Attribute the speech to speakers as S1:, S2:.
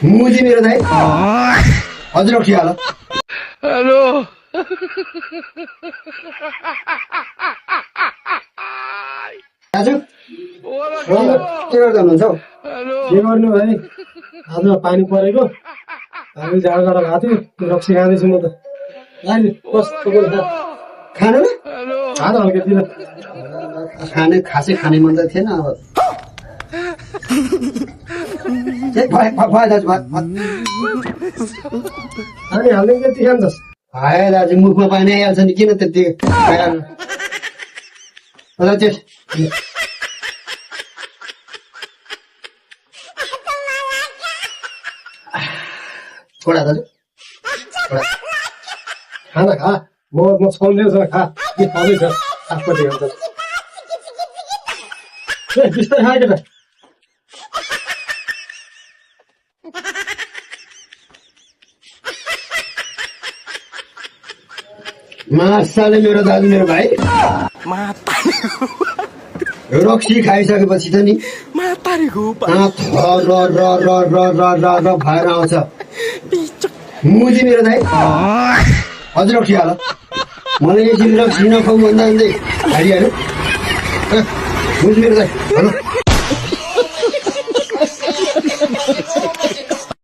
S1: मुजी मेरो दाइ हजुर रक्सी हाल
S2: हेलो
S1: दाजु के गर्दै हुनुहुन्छ हौ
S3: के गर्नु भाइ आज पानी परेको हामी जाडो जाडो भएको थियो रक्सी खाँदैछु म त अहिले कस्तो
S1: खानु न
S3: खानु हल्केतिर
S1: खाने खासै खाने मन त थिएन अब भयो दाजु भयो
S3: अनि हाल्ने त्यति खान्छस्
S1: भयो दाजु मुखमा पानी आइहाल्छ नि किन त्यति छोडा दाजु
S3: खाना खा म छोड्दैछ खा के खाँदैछ आफपट्टि खान्छ ए बिस्तारै खा केटा
S1: मासाले मेरो दाजु मेरो भाइ रक्सी खाइसकेपछि त नि भएर आउँछ मुजी मेरो दाइ हजुर रक्सी हाल मलाई यसरी रक्सी नखाउ भन्दा भन्दै हारिहाल्यो मुजी मेरो दाइ